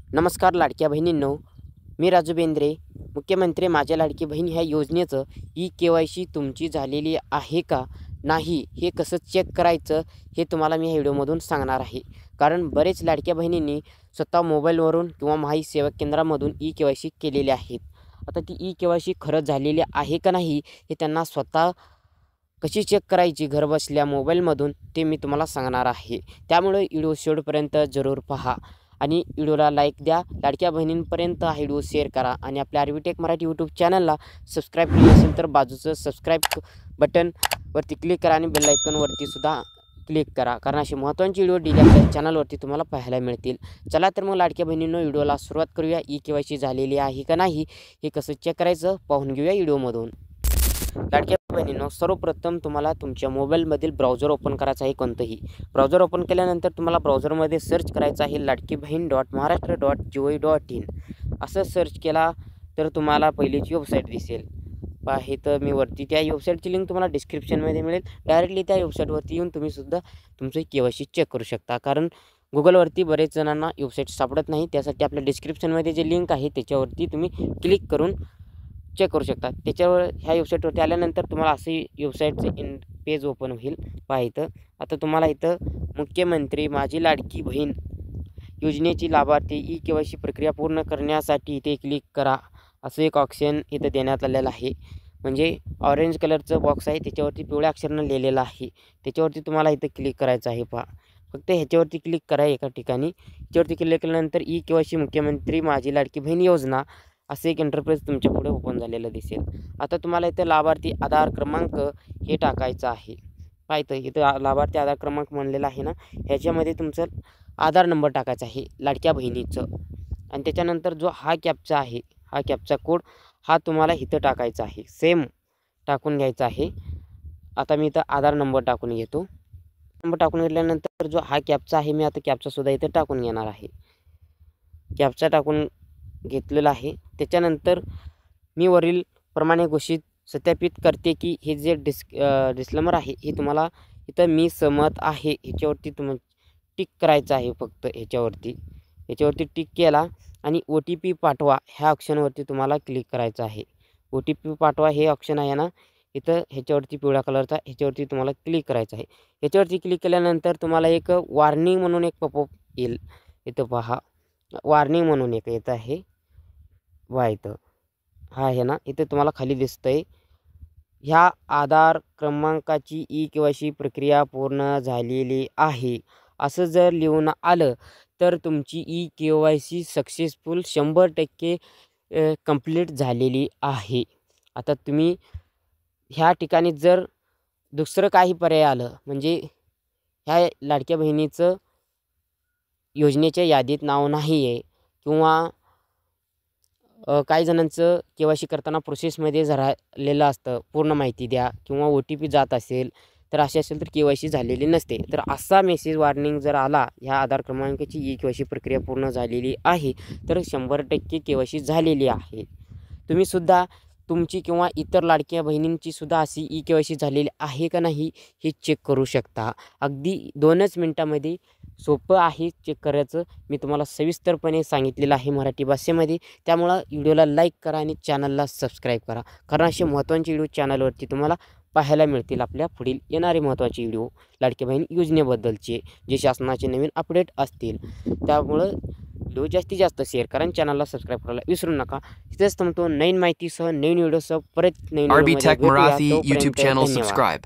नमस्कार लाडक्या बहिणींनो, मी राजू बेंद्रे. मुख्यमंत्री माझ्या लाडकी बहीण ह्या योजनेचं ई-के-वाय-सी तुमची झालेली आहे का नाही हे कसं चेक करायचं हे तुम्हाला मी ह्या व्हिडिओमधून सांगणार आहे. कारण बरेच लाडक्या बहिणींनी स्वतः मोबाईलवरून किंवा माहिती सेवा केंद्रामधून ई-के-वाय-सी केलेली आहेत. आता ती ई-के-वाय-सी खरंच झालेली आहे का नाही हे त्यांना स्वतः कशी चेक करायची घरबसल्या मोबाईलमधून ते मी तुम्हाला सांगणार आहे. त्यामुळे व्हिडिओ शेवटपर्यंत जरूर पहा आणि व्हिडिओला लाईक द्या. लाडक्या बहिणींपर्यंत हा व्हिडिओ शेअर करा आणि आपल्या आरबीटेक मराठी यूट्यूब चॅनलला सबस्क्राईब केलं असेल तर बाजूचं सबस्क्राईब बटनवरती क्लिक करा आणि बेल आयकॉनवरती सुद्धा क्लिक करा, कारण असे महत्त्वाचे व्हिडिओ डेली आपल्या चॅनलवरती तुम्हाला पाहायला मिळतील. चला तर मग लाडक्या बहिणींनो व्हिडिओला सुरुवात करूया. ई-के-वाय-सी झालेली आहे का नाही हे कसं चेक करायचं पाहून घेऊया व्हिडिओमधून. लाडक्या बहिणींनो, सर्वप्रथम तुम्हाला तुमच्या मोबाईलमधील ब्राउझर ओपन करायचं आहे. कोणतंही ब्राउझर ओपन केल्यानंतर तुम्हाला ब्राउझरमध्ये सर्च करायचं आहे ladkibhin.maharashtra.gov.in. असं सर्च केला तर तुम्हाला पहिलीची वेबसाईट दिसेल. पहा इथं मी वरती त्या वेबसाईटची लिंक तुम्हाला डिस्क्रिप्शनमध्ये मिळेल. डायरेक्टली त्या वेबसाईटवरती येऊन तुम्ही सुद्धा तुमचं के-वाय-सी चेक करू शकता. कारण गुगलवरती बरेच जणांना वेबसाईट सापडत नाही. त्यासाठी आपल्या डिस्क्रिप्शनमध्ये जे लिंक आहे त्याच्यावरती तुम्ही क्लिक करून चेक करू शकता. त्याच्यावर ह्या वेबसाईटवरती आल्यानंतर तुम्हाला अशी वेबसाईटचे पेज ओपन होईल. पहा इथं आता तुम्हाला इथं मुख्यमंत्री माझी लाडकी बहीण योजनेची लाभार्थी ई-के-वाय-सी प्रक्रिया पूर्ण करण्यासाठी इथे क्लिक करा असं एक ऑप्शन इथं देण्यात आलेलं आहे. म्हणजे ऑरेंज कलरचं बॉक्स आहे त्याच्यावरती पिवळ्या अक्षरानं लिहिलेलं आहे. त्याच्यावरती तुम्हाला इथं क्लिक करायचं आहे. पहा फक्त ह्याच्यावरती क्लिक करा एका ठिकाणी. ह्याच्यावरती क्लिक केल्यानंतर ई-के-वाय-सी मुख्यमंत्री माझी लाडकी बहीण योजना असं एक इंटरफेस तुमच्या पुढे ओपन झालेलं दिसेल. आता तुम्हाला इथं लाभार्थी आधार क्रमांक हे टाकायचं आहे. पाहिजे इथं लाभार्थी आधार क्रमांक म्हणलेला आहे ना, ह्याच्यामध्ये तुमचं आधार नंबर टाकायचा आहे लाडक्या बहिणीचं. आणि त्याच्यानंतर जो हा कॅप्चा आहे, हा कॅप्चा कोड हा तुम्हाला इथं टाकायचा आहे. सेम टाकून घ्यायचा आहे. आता मी इथं आधार नंबर टाकून घेतो. नंबर टाकून घेतल्यानंतर जो हा कॅप्चा आहे मी आता कॅप्चासुद्धा इथं टाकून घेणार आहे. कॅप्चा टाकून घेतलेला आहे. त्याच्यानंतर मी वरील प्रमाणे घोषित सत्यापित करते की हे जे डिस्क्लेमर आहे हे तुम्हाला इथं मी सहमत आहे ह्याच्यावरती तुम्ही टिक करायचं आहे. फक्त ह्याच्यावरती टिक केला आणि OTP पाठवा ह्या ऑप्शनवरती तुम्हाला क्लिक करायचं आहे. OTP पाठवा हे ऑप्शन आहे ना इथं ह्याच्यावरती पिवळ्या कलरचा, ह्याच्यावरती तुम्हाला क्लिक करायचं आहे. ह्याच्यावरती क्लिक केल्यानंतर तुम्हाला एक वॉर्निंग म्हणून एक पॉपअप येईल. इथं पहा वॉर्निंग म्हणून एक येत आहे. इथं हा आहे ना, इथे तुम्हाला खाली दिसतंय ह्या आधार क्रमांकाची ई-के-वाय-सी प्रक्रिया पूर्ण झालेली आहे असं जर लिहून आलं तर तुमची ई-के-वाय-सी सक्सेसफुल 100% कंप्लीट झालेली आहे. आता तुम्ही ह्या ठिकाणी जर दुसरं काही पर्याय आलं म्हणजे ह्या लाडक्या बहिणीचं योजनेच्या यादीत नाव नाही आहे किंवा काही जणांचं के-वाय-सी करताना प्रोसेसमध्ये राहिलेलं असतं, पूर्ण माहिती द्या किंवा OTP जात असेल तर असे असेल तर के-वाय-सी झालेली नसते. तर असा मेसेज वॉर्निंग जर आला ह्या आधार क्रमांकाची ई-के-वाय-सी प्रक्रिया पूर्ण झालेली आहे तर 100% के-वाय-सी झालेली आहे. तुम्हीसुद्धा तुमची किंवा इतर लाडक्या बहिणींचीसुद्धा अशी ई-के-वाय-सी झालेली आहे का नाही हे चेक करू शकता. अगदी 2च मिनटामध्ये सोपं आहे चेक करायचं. मी तुम्हाला सविस्तरपणे सांगितलेलं आहे मराठी भाषेमध्ये. त्यामुळं व्हिडिओला लाईक करा आणि चॅनलला सबस्क्राईब करा, कारण असे महत्त्वाचे व्हिडिओ चॅनलवरती तुम्हाला पाहायला मिळतील. आपल्या पुढील येणारे महत्त्वाचे व्हिडिओ लाडक्या बहीण योजनेबद्दलचे जे शासनाचे नवीन अपडेट असतील. त्यामुळं व्हिडिओ जास्तीत जास्त शेअर करा आणि चॅनलला सबस्क्राईब करायला विसरू नका. तिथेच थांबतो. नवीन माहितीसह नवीन व्हिडिओसह परत नवीन आरबीटेक मराठी यूट्यूब चॅनल सबस्क्राईब.